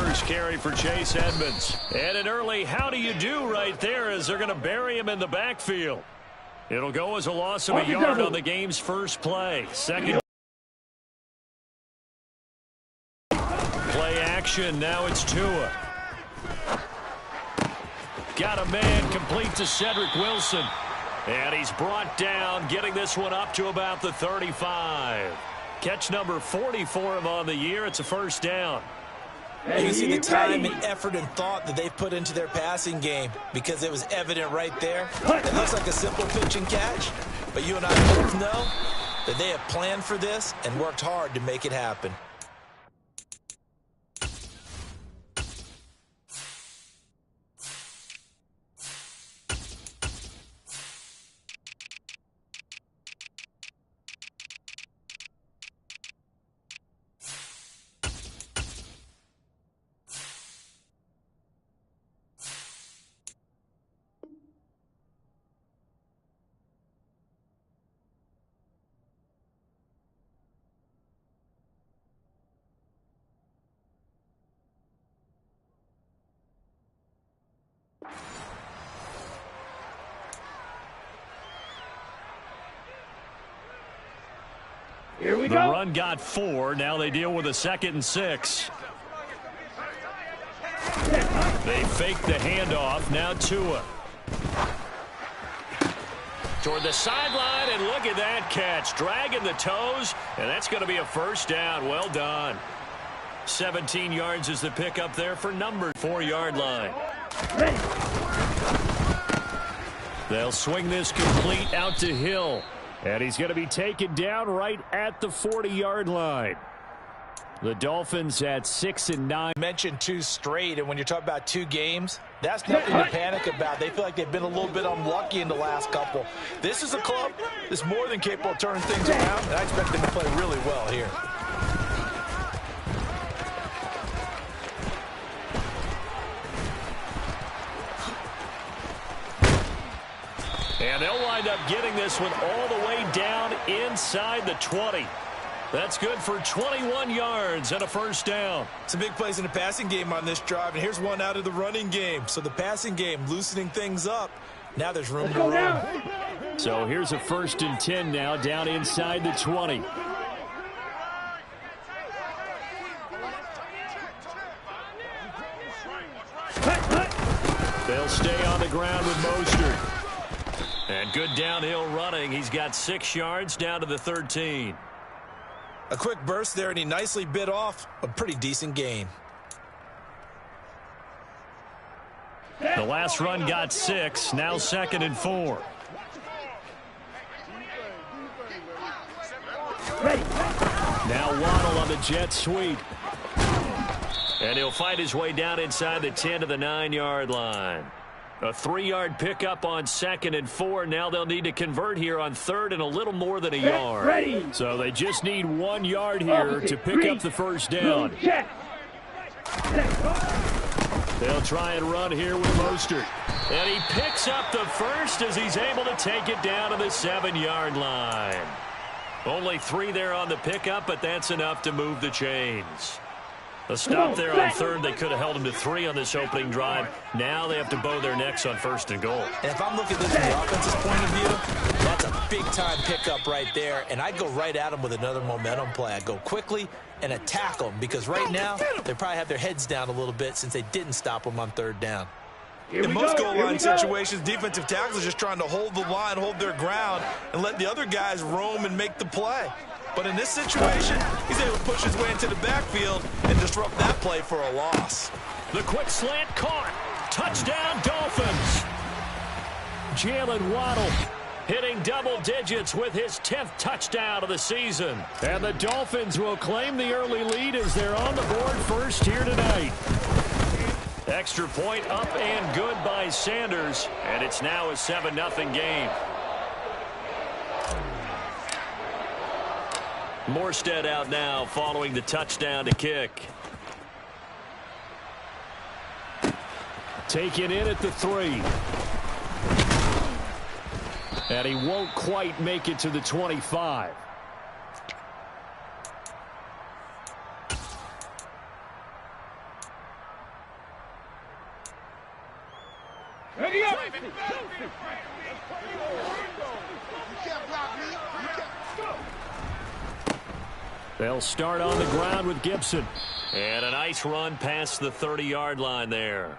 first carry for Chase Edmonds. And an early how do you do right there as they're going to bury him in the backfield. It'll go as a loss of a yard on the game's first play. Second play action. Now it's Tua. Got a man complete to Cedric Wilson. And he's brought down, getting this one up to about the 35. Catch number 40 for him on the year. It's a first down. You can see the time and effort and thought that they've put into their passing game because it was evident right there. It looks like a simple pitch and catch, but you and I both know that they have planned for this and worked hard to make it happen. Here we go. The run got 4. Now they deal with a 2nd and 6. They fake the handoff. Now Tua. Toward the sideline, and look at that catch. Dragging the toes, and that's going to be a first down. Well done. 17 yards is the pickup there for number 4-yard line. They'll swing this complete out to Hill. And he's going to be taken down right at the 40-yard line. The Dolphins at 6-9. Mentioned 2 straight, and when you're talking about 2 games, that's nothing to panic about. They feel like they've been a little bit unlucky in the last couple. This is a club that's more than capable of turning things around, and I expect them to play really well here. And they'll wind up getting this one all the way down inside the 20. That's good for 21 yards and a first down. Some big plays in the passing game on this drive, and here's one out of the running game. So the passing game loosening things up. Now there's room to run. So here's a 1st and 10 now down inside the 20. They'll stay on the ground with Mostert. And good downhill running. He's got 6 yards down to the 13. A quick burst there, and he nicely bit off a pretty decent gain. The last run got 6. Now 2nd and 4. Now Waddle on the jet sweep. And he'll fight his way down inside the 10 to the 9-yard line. A 3-yard pickup on 2nd and 4. Now they'll need to convert here on 3rd and a little more than a yard. So they just need 1 yard here to pick up the first down. They'll try and run here with Mostert. And he picks up the first as he's able to take it down to the 7-yard line. Only 3 there on the pickup, but that's enough to move the chains. A stop there on 3rd. They could have held him to 3 on this opening drive. Now they have to bow their necks on 1st and goal. And if I'm looking at this from the offense's point of view, that's a big-time pickup right there. And I'd go right at them with another momentum play. I'd go quickly and attack them because right now they probably have their heads down a little bit since they didn't stop them on 3rd down. In most goal line situations, defensive tackles are just trying to hold the line, hold their ground, and let the other guys roam and make the play. But in this situation, he's able to push his way into the backfield and disrupt that play for a loss. The quick slant caught. Touchdown, Dolphins. Jalen Waddle hitting double digits with his 10th touchdown of the season. And the Dolphins will claim the early lead as they're on the board first here tonight. Extra point up and good by Sanders. And it's now a 7-0 game. Morstead out now following the touchdown to kick. Taken in at the 3. And he won't quite make it to the 25. Ready up. They'll start on the ground with Gibson. And a nice run past the 30-yard line there.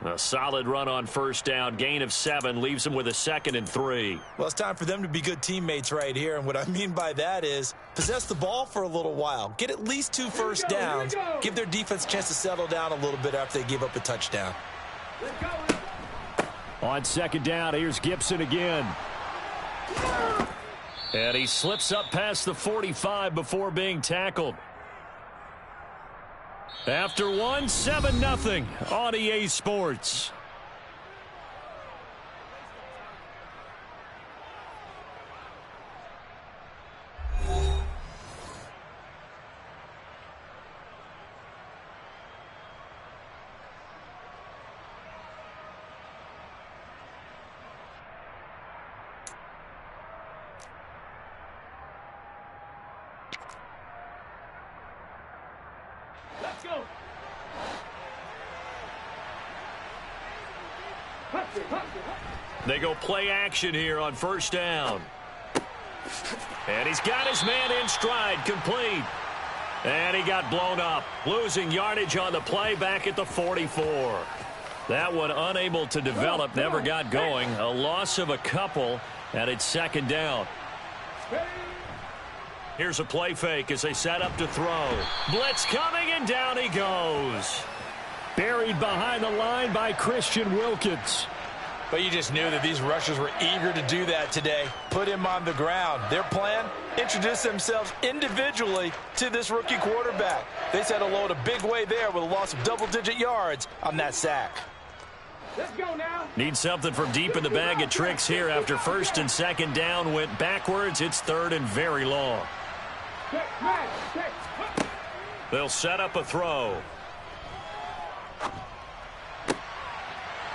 A solid run on first down. Gain of 7 leaves them with a 2nd and 3. Well, it's time for them to be good teammates right here. And what I mean by that is possess the ball for a little while. Get at least 2 first downs. Give their defense a chance to settle down a little bit after they give up a touchdown. On 2nd down, here's Gibson again. And he slips up past the 45 before being tackled. After 1, 7-0 on EA Sports. Let's go. They go play action here on first down. And he's got his man in stride, complete. And he got blown up, losing yardage on the play back at the 44. That one unable to develop, never got going. A loss of a couple, and it's 2nd down. Here's a play fake as they set up to throw. Blitz coming, and down he goes. Buried behind the line by Christian Wilkins. But you just knew that these rushers were eager to do that today. Put him on the ground. Their plan, introduce themselves individually to this rookie quarterback. They said hello in a big way there with a loss of double-digit yards on that sack. Let's go now. Need something from deep in the bag of tricks here after 1st and 2nd down went backwards. It's 3rd and very long. They'll set up a throw.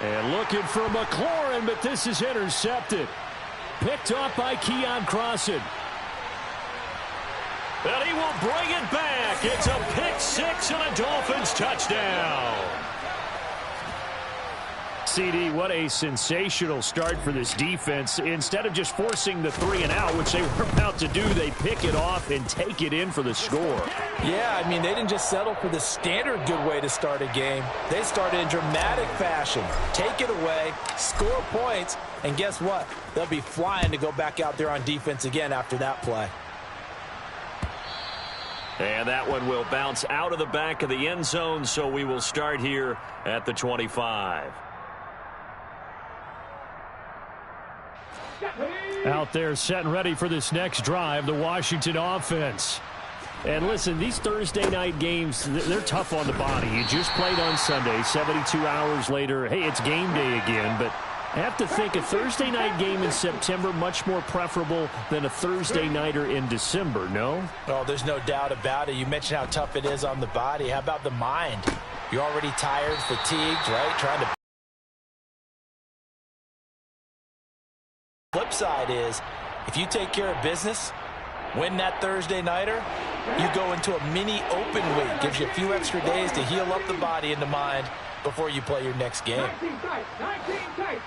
And looking for McLaurin, but this is intercepted. Picked off by Keon Crossan. And he will bring it back. It's a pick 6 and a Dolphins touchdown. CD, what a sensational start for this defense. Instead of just forcing the 3-and-out, which they were about to do, they pick it off and take it in for the score. Yeah, I mean, they didn't just settle for the standard good way to start a game. They started in dramatic fashion. Take it away, score points, and guess what? They'll be flying to go back out there on defense again after that play. And that one will bounce out of the back of the end zone, so we will start here at the 25. Out there set and ready for this next drive, the Washington offense. And listen, these Thursday night games, they're tough on the body. You just played on Sunday, 72 hours later. Hey, it's game day again, but I have to think a Thursday night game in September much more preferable than a Thursday nighter in December, no? Oh, there's no doubt about it. You mentioned how tough it is on the body. How about the mind? You're already tired, fatigued, right? Trying to... Flip side is, if you take care of business, win that Thursday nighter, you go into a mini open week. Gives you a few extra days to heal up the body and the mind before you play your next game. 19 tight, 19 tight.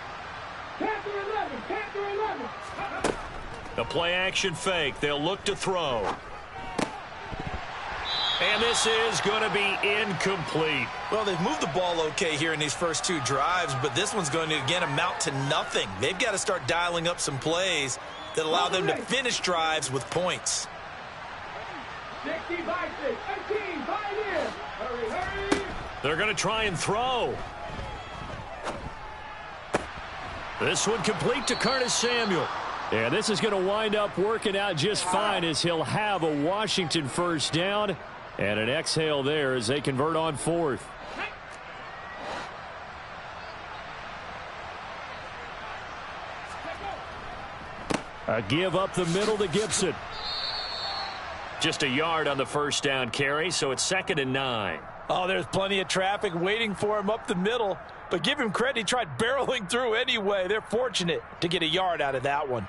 Panther 11, Panther 11. The play action fake. They'll look to throw. And this is going to be incomplete. Well, they've moved the ball okay here in these first 2 drives, but this one's going to, again, amount to nothing. They've got to start dialing up some plays that allow them to finish drives with points. 60 by 6, 18 by in. Hurry, hurry. They're going to try and throw. This one complete to Curtis Samuel. And this is going to wind up working out just fine as he'll have a Washington first down. And an exhale there as they convert on 4th. A give up the middle to Gibson. Just a yard on the first down carry, so it's 2nd and 9. Oh, there's plenty of traffic waiting for him up the middle. But give him credit, he tried barreling through anyway. They're fortunate to get a yard out of that one.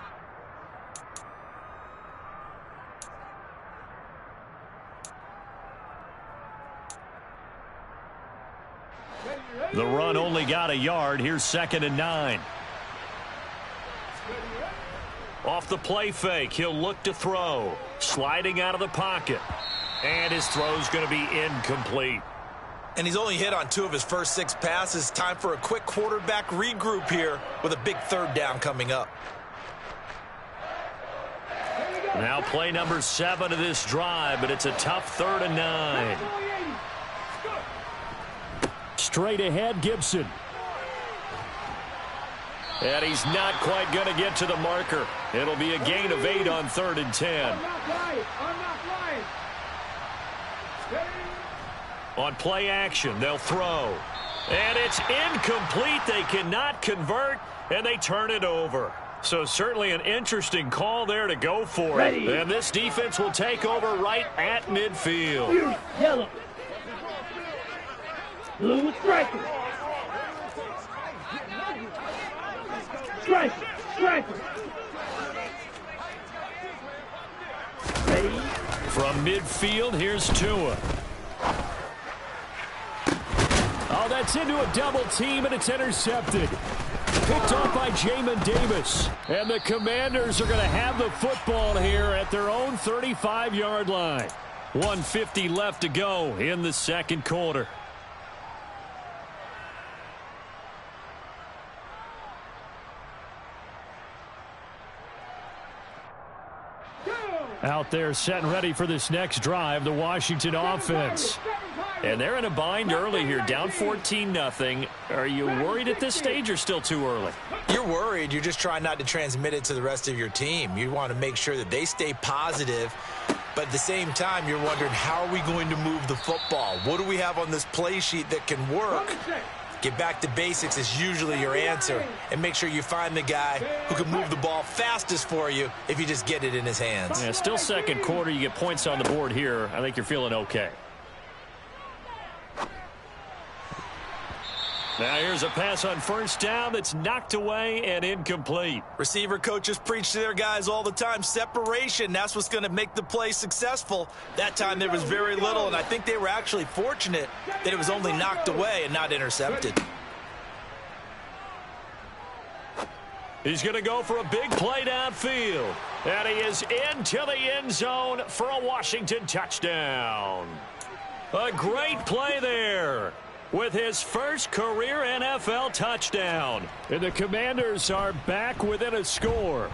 The run only got a yard. Here's 2nd and 9. Off the play fake, he'll look to throw. Sliding out of the pocket. And his throw's going to be incomplete. And he's only hit on 2 of his first 6 passes. Time for a quick quarterback regroup here with a big 3rd down coming up. Now play number 7 of this drive, but it's a tough 3rd and 9. Straight ahead, Gibson. And he's not quite going to get to the marker. It'll be a gain of 8 on 3rd and 10. On play action, they'll throw. And it's incomplete. They cannot convert, and they turn it over. So certainly an interesting call there to go for it. And this defense will take over right at midfield. Yellow. Blue striker. Striker. Striker. Ready. From midfield, here's Tua. Oh, that's into a double team, and it's intercepted. Picked off by Jamin Davis. And the Commanders are going to have the football here at their own 35-yard line. 1:50 left to go in the 2nd quarter. Out there set and ready for this next drive, the Washington offense. And they're in a bind early here, down 14-0. Are you worried at this stage or still too early? You're worried. You're just trying not to transmit it to the rest of your team. You want to make sure that they stay positive. But at the same time, you're wondering, how are we going to move the football? What do we have on this play sheet that can work? Get back to basics is usually your answer. And make sure you find the guy who can move the ball fastest for you if you just get it in his hands. Yeah, still 2nd quarter. You get points on the board here. I think you're feeling okay. Now here's a pass on 1st down that's knocked away and incomplete. Receiver coaches preach to their guys all the time. Separation, that's what's going to make the play successful. That time there was very little, and I think they were actually fortunate that it was only knocked away and not intercepted. He's going to go for a big play downfield. And he is into the end zone for a Washington touchdown. A great play there, with his first career NFL touchdown. And the Commanders are back within a score.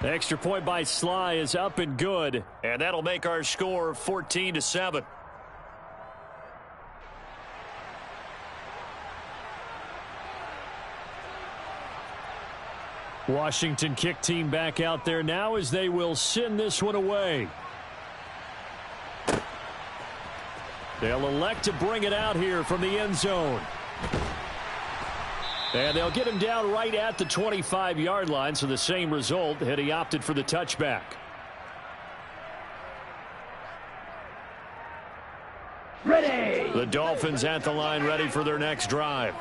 The extra point by Sly is up and good, and that'll make our score 14-7. Washington kick team back out there now as they will send this one away. They'll elect to bring it out here from the end zone. And they'll get him down right at the 25-yard line, so the same result had he opted for the touchback. Ready. The Dolphins at the line ready for their next drive.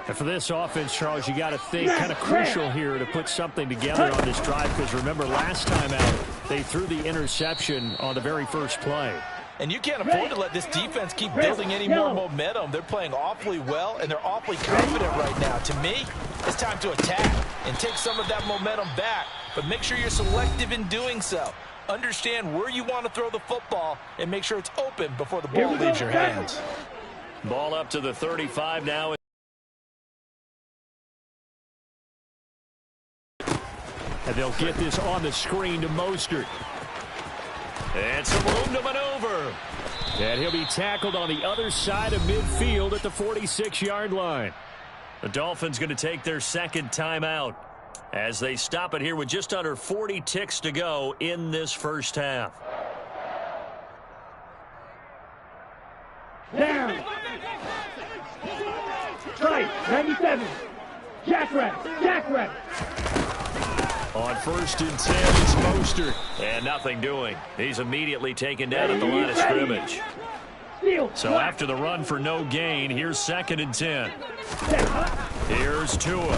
And for this offense, Charles, you got to think kind of crucial here to put something together on this drive, because remember last time out they threw the interception on the very first play. And you can't afford to let this defense keep building any more momentum. They're playing awfully well, and they're awfully confident right now. To me, it's time to attack and take some of that momentum back. But make sure you're selective in doing so. Understand where you want to throw the football and make sure it's open before the ball leaves your hands. Ball up to the 35 now. And they'll get this on the screen to Mostert. And some room to maneuver. And he'll be tackled on the other side of midfield at the 46-yard line. The Dolphins going to take their 2nd timeout as they stop it here with just under 40 ticks to go in this first half. Down. Strike. 97. Jackrabbit. On 1st and 10, it's Mostert. And nothing doing. He's immediately taken down at the line of scrimmage. So after the run for no gain, here's 2nd and 10. Here's Tua.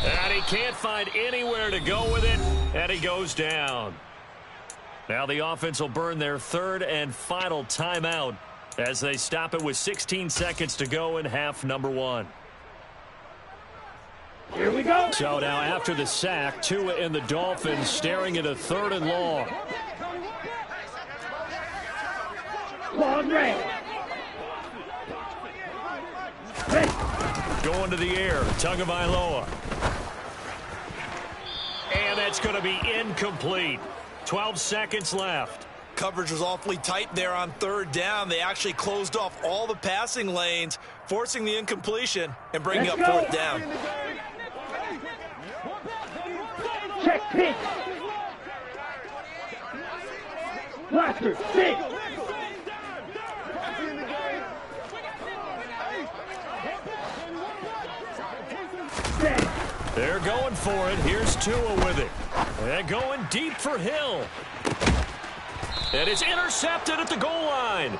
And he can't find anywhere to go with it, and he goes down. Now the offense will burn their third and final timeout as they stop it with 16 seconds to go in half number one. Here we go. So now after the sack, Tua and the Dolphins staring at a third and long. Long range. Going to the air, Tagovailoa. And that's going to be incomplete. 12 seconds left. Coverage was awfully tight there on third down. They actually closed off all the passing lanes, forcing the incompletion and bringing up fourth down. Check pitch. Blaster, pitch. They're going for it. Here's Tua with it. And going deep for Hill. And it's intercepted at the goal line.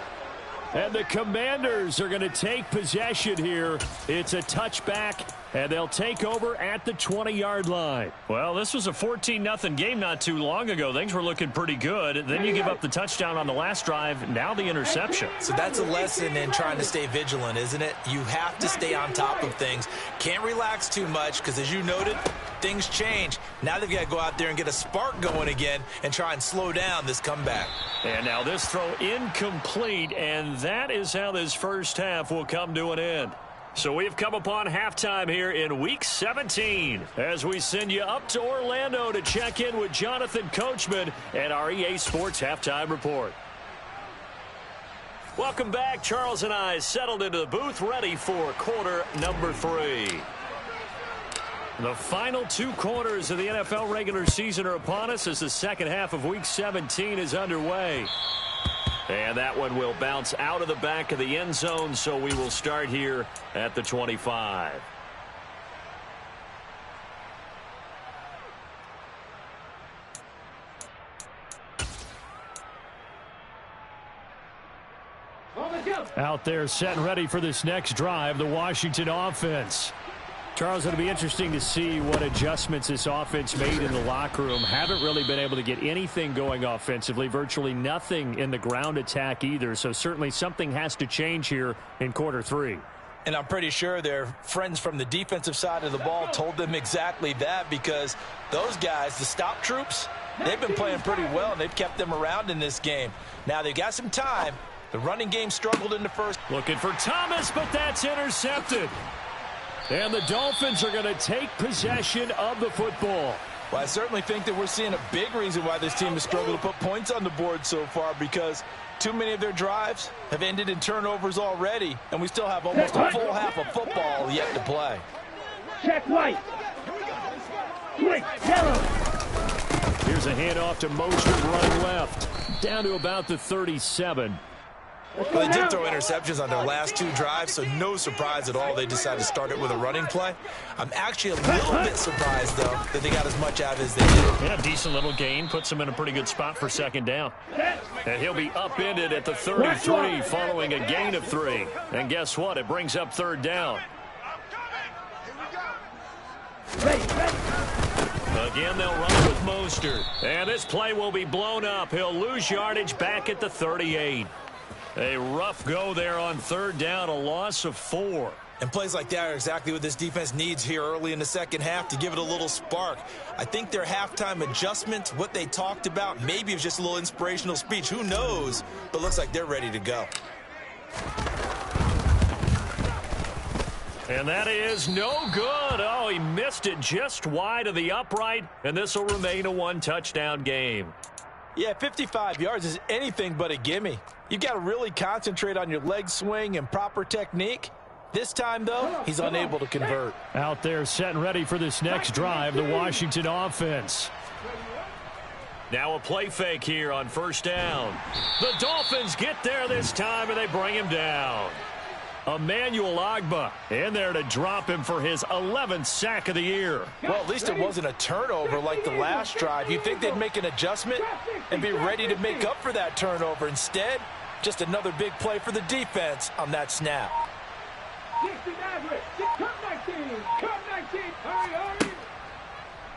And the Commanders are going to take possession here. It's a touchback, and they'll take over at the 20-yard line. Well, this was a 14-0 game not too long ago. Things were looking pretty good. Then you give up the touchdown on the last drive. Now the interception. So that's a lesson in trying to stay vigilant, isn't it? You have to stay on top of things. Can't relax too much because, as you noted, things change. Now they've got to go out there and get a spark going again and try and slow down this comeback. And now this throw incomplete, and that is how this first half will come to an end. So we've come upon halftime here in Week 17 as we send you up to Orlando to check in with Jonathan Coachman and our EA Sports Halftime Report. Welcome back. Charles and I settled into the booth ready for quarter number 3. The final 2 quarters of the NFL regular season are upon us as the second half of Week 17 is underway. And that one will bounce out of the back of the end zone, so we will start here at the 25. Out there set and ready for this next drive, the Washington offense. Charles, it'll be interesting to see what adjustments this offense made in the locker room. Haven't really been able to get anything going offensively, virtually nothing in the ground attack either. So certainly something has to change here in quarter 3. And I'm pretty sure their friends from the defensive side of the ball told them exactly that, because those guys, the stop troops, they've been playing pretty well, and they've kept them around in this game. Now they've got some time. The running game struggled in the first. Looking for Thomas, but that's intercepted. And the Dolphins are going to take possession of the football. Well, I certainly think that we're seeing a big reason why this team has struggled to put points on the board so far, because too many of their drives have ended in turnovers already, and we still have almost a full half of football yet to play. Check white. Quick, yellow. Here's a handoff to Mostert running left. Down to about the 37. Well, they did throw interceptions on their last 2 drives, so no surprise at all they decided to start it with a running play. I'm actually a little bit surprised, though, that they got as much out as they did. Yeah, decent little gain. Puts them in a pretty good spot for second down. And he'll be upended at the 33 following a gain of 3. And guess what? It brings up third down. Again, they'll run with Mostert. And this play will be blown up. He'll lose yardage back at the 38. A rough go there on third down, a loss of 4. And plays like that are exactly what this defense needs here early in the second half to give it a little spark. I think their halftime adjustments, what they talked about, maybe it was just a little inspirational speech. Who knows? But looks like they're ready to go. And that is no good. Oh, he missed it just wide of the upright, and this will remain a 1-touchdown game. Yeah, 55 yards is anything but a gimme. You've got to really concentrate on your leg swing and proper technique. This time, though, he's unable to convert. Out there set and ready for this next drive, the Washington offense. Now a play fake here on first down. The Dolphins get there this time, and they bring him down. Emmanuel Ogbah in there to drop him for his 11th sack of the year. Well, at least it wasn't a turnover like the last drive. You'd think they'd make an adjustment and be ready to make up for that turnover. Instead, just another big play for the defense on that snap.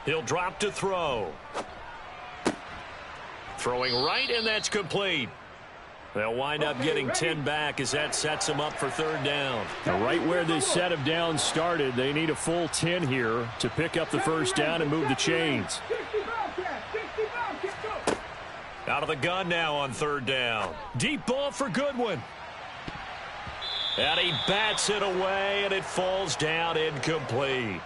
He'll drop to throw. Throwing right, and that's complete. They'll wind up getting 10 back as that sets them up for third down. Now, right where this set of downs started, they need a full 10 here to pick up the first down and move the chains. Out of the gun now on third down. Deep ball for Goodwin. And he bats it away, and it falls down incomplete.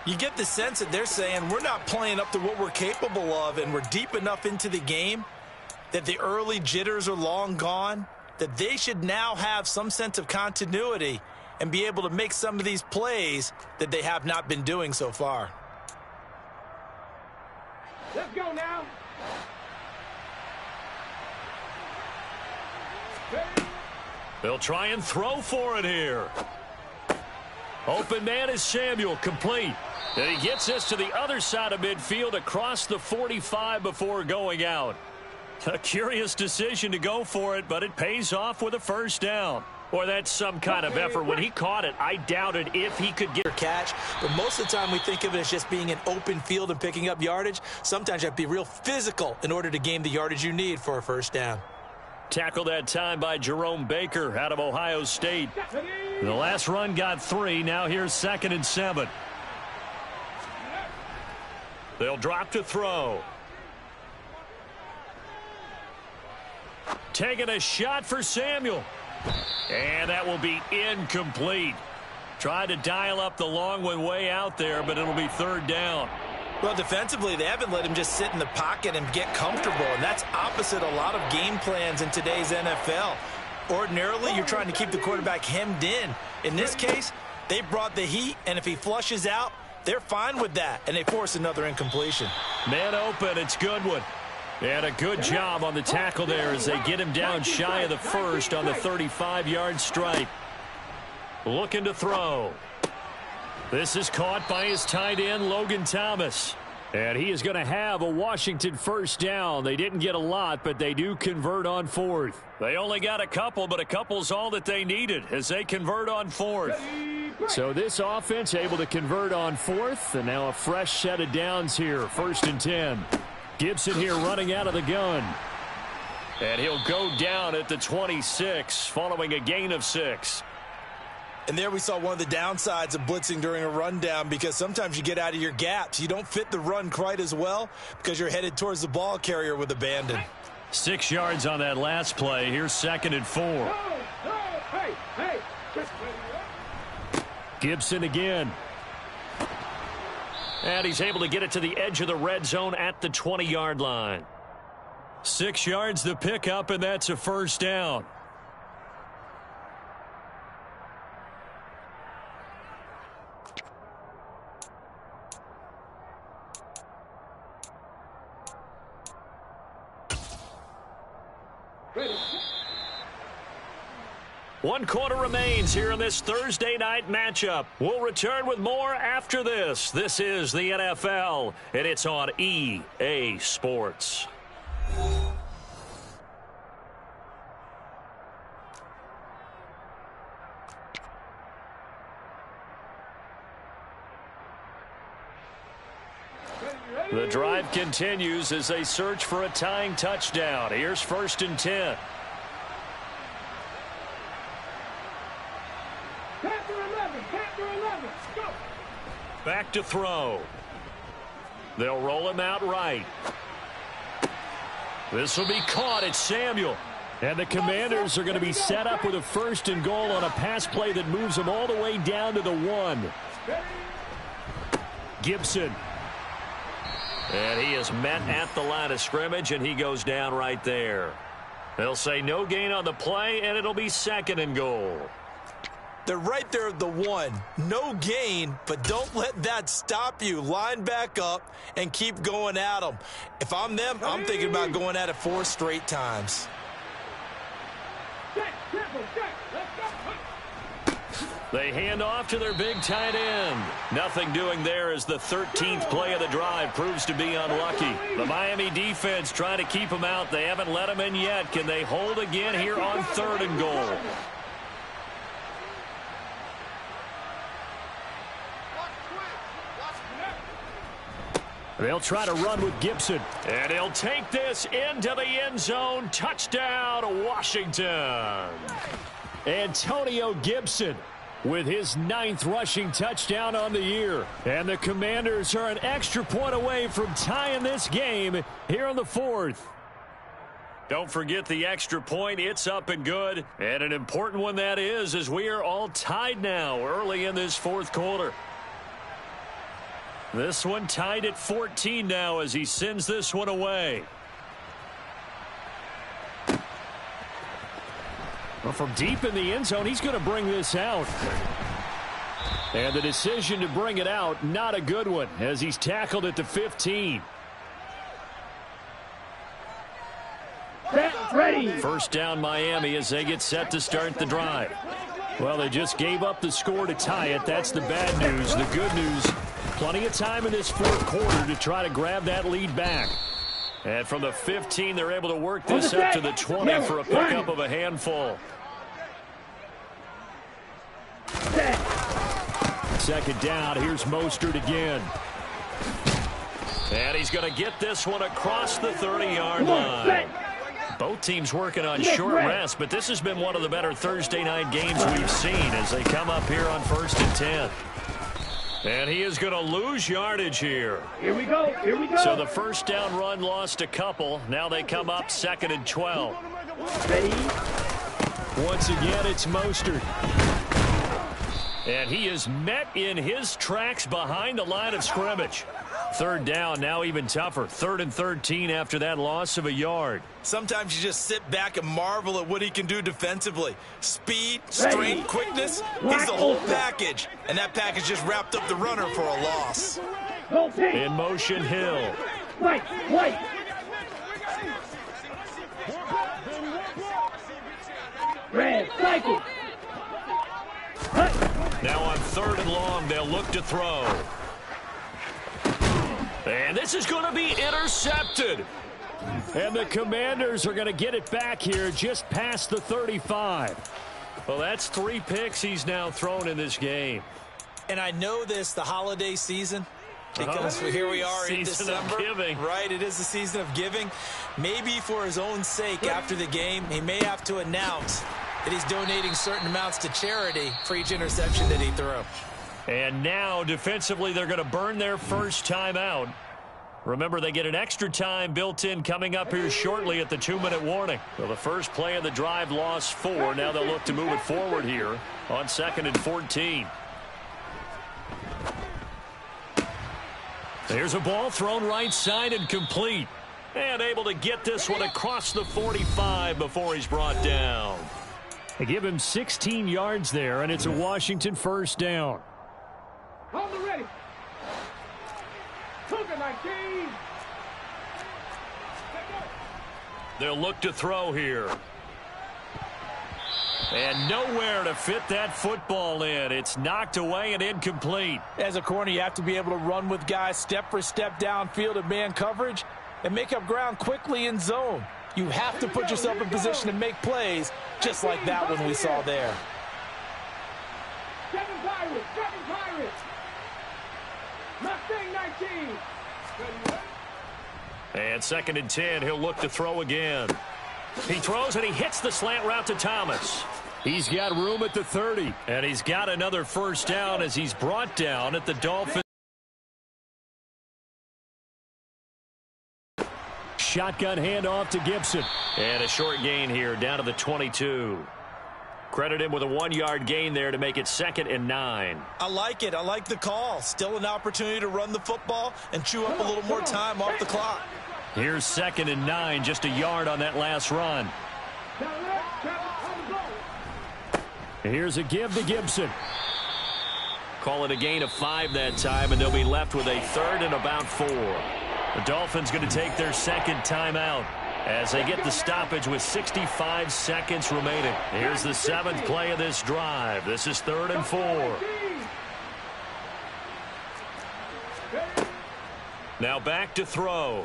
You get the sense that they're saying we're not playing up to what we're capable of, and we're deep enough into the game that the early jitters are long gone, that they should now have some sense of continuity and be able to make some of these plays that they have not been doing so far. Let's go now. They'll try and throw for it here. Open man is Samuel, complete. And he gets this to the other side of midfield across the 45 before going out. A curious decision to go for it, but it pays off with a first down. Or that's some kind of effort. When he caught it, I doubted if he could get a catch. But most of the time we think of it as just being an open field and picking up yardage. Sometimes you have to be real physical in order to gain the yardage you need for a first down. Tackled that time by Jerome Baker out of Ohio State. The last run got 3. Now here's 2nd and 7. They'll drop to throw. Taking a shot for Samuel. And that will be incomplete. Tried to dial up the long one way out there, but it'll be third down. Well, defensively, they haven't let him just sit in the pocket and get comfortable, and that's opposite a lot of game plans in today's NFL. Ordinarily, you're trying to keep the quarterback hemmed in. In this case, they brought the heat, and if he flushes out, they're fine with that, and they force another incompletion. Man open, it's Goodwin. And a good job on the tackle there as they get him down shy of the first on the 35-yard stripe. Looking to throw. This is caught by his tight end, Logan Thomas. And he is going to have a Washington first down. They didn't get a lot, but they do convert on fourth. They only got a couple, but a couple's all that they needed as they convert on fourth. So this offense able to convert on fourth, and now a fresh set of downs here, 1st and 10. Gibson here running out of the gun. And he'll go down at the 26 following a gain of 6. And there we saw one of the downsides of blitzing during a rundown, because sometimes you get out of your gaps. You don't fit the run quite as well because you're headed towards the ball carrier with abandon. 6 yards on that last play. Here's 2nd and 4. Hey. Gibson again. And he's able to get it to the edge of the red zone at the 20-yard line. 6 yards the pickup, and that's a first down. One quarter remains here in this Thursday night matchup. We'll return with more after this. This is the NFL, and it's on EA Sports. The drive continues as they search for a tying touchdown. Here's 1st and 10. Back to throw. They'll roll him out right. This will be caught. It's Samuel. And the Commanders are going to be set up with a 1st and goal on a pass play that moves them all the way down to the 1. Gibson. And he is met at the line of scrimmage, and he goes down right there. They'll say no gain on the play, and it'll be 2nd and goal. They're right there at the 1. No gain, but don't let that stop you. Line back up and keep going at them. If I'm them, I'm thinking about going at it 4 straight times. They hand off to their big tight end. Nothing doing there as the 13th play of the drive proves to be unlucky. The Miami defense trying to keep them out. They haven't let them in yet. Can they hold again here on 3rd and goal? They'll try to run with Gibson. And he'll take this into the end zone. Touchdown, Washington. Antonio Gibson with his 9th rushing touchdown on the year. And the Commanders are an extra point away from tying this game here in the 4th. Don't forget the extra point. It's up and good. And an important one that is, as we are all tied now early in this 4th quarter. This one tied at 14 now as he sends this one away. Well, from deep in the end zone, he's going to bring this out. And the decision to bring it out, not a good one, as he's tackled at the 15. Ready. First down, Miami, as they get set to start the drive. Well, they just gave up the score to tie it. That's the bad news. The good news, plenty of time in this 4th quarter to try to grab that lead back. And from the 15, they're able to work this up to the 20 for a pickup of a handful. Second down, here's Mostert again. And he's going to get this one across the 30-yard line. Both teams working on short rest, but this has been one of the better Thursday night games we've seen as they come up here on 1st and 10. And he is going to lose yardage here. Here we go. Here we go. So the first down run lost a couple. Now they come up 2nd and 12. Ready. Once again, it's Mostert. And he is met in his tracks behind the line of scrimmage. 3rd down, now even tougher. 3rd and 13 after that loss of a yard. Sometimes you just sit back and marvel at what he can do defensively. Speed, strength, quickness, he's the whole package. And that package just wrapped up the runner for a loss. In motion, Hill. White. Red, cycle. Now on 3rd and long, they'll look to throw. And this is going to be intercepted. And the Commanders are going to get it back here just past the 35. Well, that's 3 picks he's now thrown in this game. And I know this, the holiday season, because here we are in December. Right, it is the season of giving. Maybe for his own sake after the game, he may have to announce that he's donating certain amounts to charity for each interception that he threw. And now, defensively, they're going to burn their first time out. Remember, they get an extra time built in coming up here shortly at the 2-minute warning. So the first play of the drive lost 4. Now they'll look to move it forward here on 2nd and 14. There's a ball thrown right side and complete. And able to get this one across the 45 before he's brought down. They give him 16 yards there, and it's a Washington first down. Hold it ready. Cougar 19. They'll look to throw here. And nowhere to fit that football in. It's knocked away and incomplete. As a corner, you have to be able to run with guys step for step downfield in man coverage and make up ground quickly in zone. You have to put yourself in position to make plays just like that one we saw there. Seven Pirates. Mustang 19. And 2nd and 10, he'll look to throw again. He throws and he hits the slant route to Thomas. He's got room at the 30. And he's got another first down as he's brought down at the Dolphins. Shotgun handoff to Gibson. And a short gain here down to the 22. Credit him with a 1-yard gain there to make it 2nd and 9. I like it. I like the call. Still an opportunity to run the football and chew up a little more time off the clock. Here's 2nd and 9, just a yard on that last run. Here's a give to Gibson. Call it a gain of 5 that time, and they'll be left with a 3rd and about 4. The Dolphins going to take their second timeout as they get the stoppage with 65 seconds remaining. Here's the 7th play of this drive. This is 3rd and 4. Now back to throw.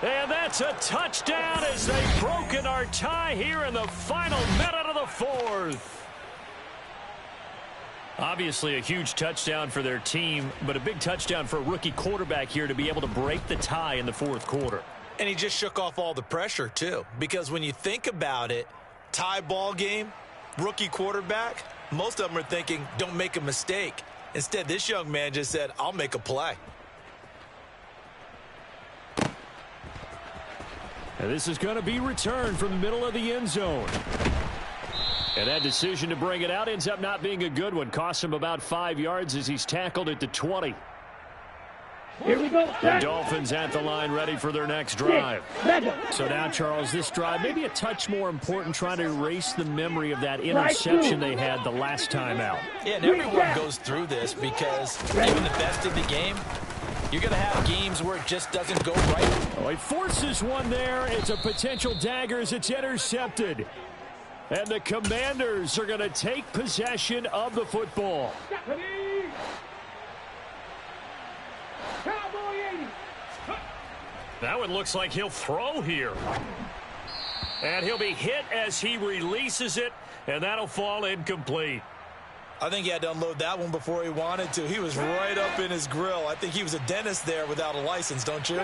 And that's a touchdown as they've broken our tie here in the final minute of the 4th. Obviously a huge touchdown for their team, but a big touchdown for a rookie quarterback here to be able to break the tie in the fourth quarter. And he just shook off all the pressure, too. Because when you think about it, tie ball game, rookie quarterback, most of them are thinking, don't make a mistake. Instead, this young man just said, I'll make a play. And this is going to be returned from the middle of the end zone. And that decision to bring it out ends up not being a good one. Costs him about 5 yards as he's tackled at the 20. Here we go. The Dolphins at the line ready for their next drive. So now, Charles, this drive maybe a touch more important, trying to erase the memory of that interception they had the last time out. Yeah, and everyone goes through this because even the best of the game, you're going to have games where it just doesn't go right. Oh, he forces one there. It's a potential dagger as it's intercepted. And the Commanders are going to take possession of the football. That one looks like he'll throw here. And he'll be hit as he releases it, and that'll fall incomplete. I think he had to unload that one before he wanted to. He was right up in his grill. I think he was a dentist there without a license, don't you?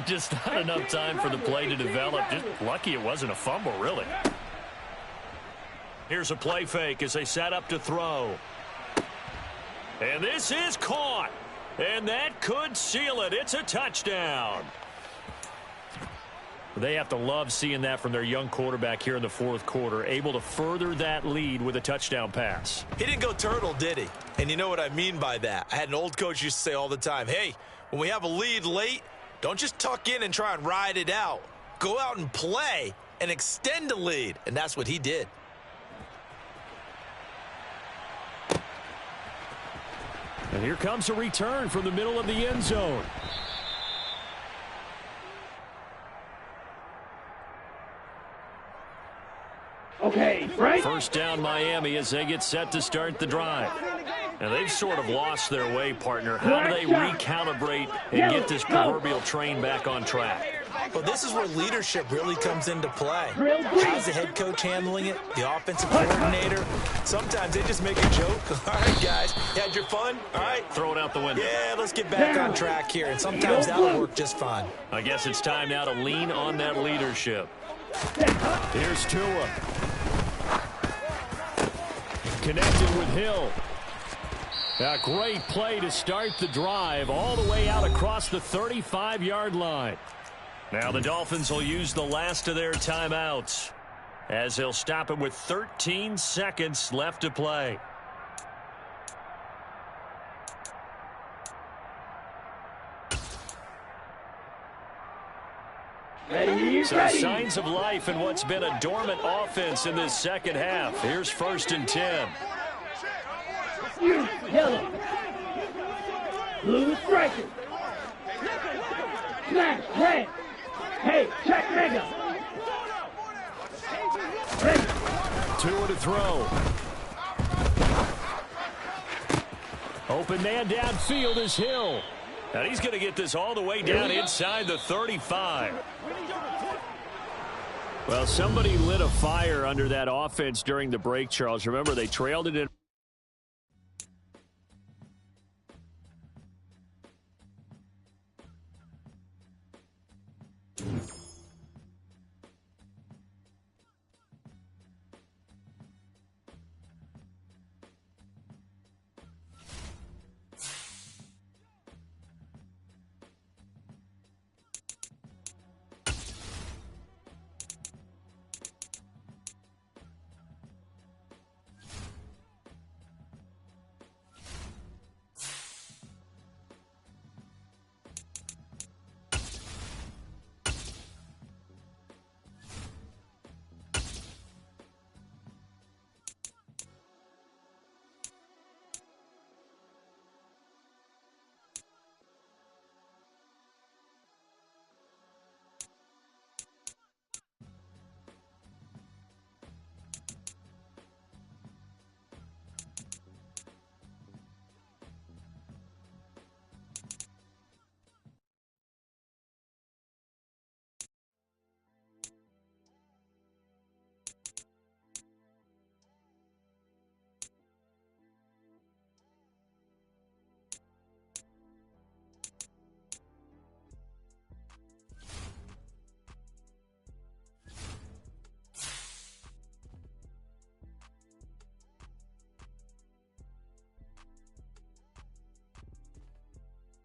Just not enough time for the play to develop. Just lucky it wasn't a fumble, really. Here's a play fake as they set up to throw. And this is caught. And that could seal it. It's a touchdown. They have to love seeing that from their young quarterback here in the fourth quarter, able to further that lead with a touchdown pass. He didn't go turtle, did he? And you know what I mean by that. I had an old coach used to say all the time, hey, when we have a lead late, don't just tuck in and try and ride it out. Go out and play and extend the lead. And that's what he did. And here comes a return from the middle of the end zone. Okay, right. First down Miami as they get set to start the drive. And they've sort of lost their way, partner. How do they recalibrate and get this proverbial train back on track? Well, this is where leadership really comes into play. How's the head coach handling it? The offensive coordinator? Sometimes they just make a joke. All right, guys, you had your fun? All right. Throw it out the window. Yeah, let's get back on track here. And sometimes that'll work just fine. I guess it's time now to lean on that leadership. Here's Tua. Connected with Hill. A great play to start the drive all the way out across the 35-yard line. Now the Dolphins will use the last of their timeouts as they'll stop it with 13 seconds left to play. So signs of life in what's been a dormant offense in this second half. Here's 1st and 10. Yellow. Blue striker. Slash, red. Hey, check mega. Tua to throw. Open man downfield is Hill. And he's going to get this all the way down inside the 35. Well, somebody lit a fire under that offense during the break, Charles. Remember, they trailed it in.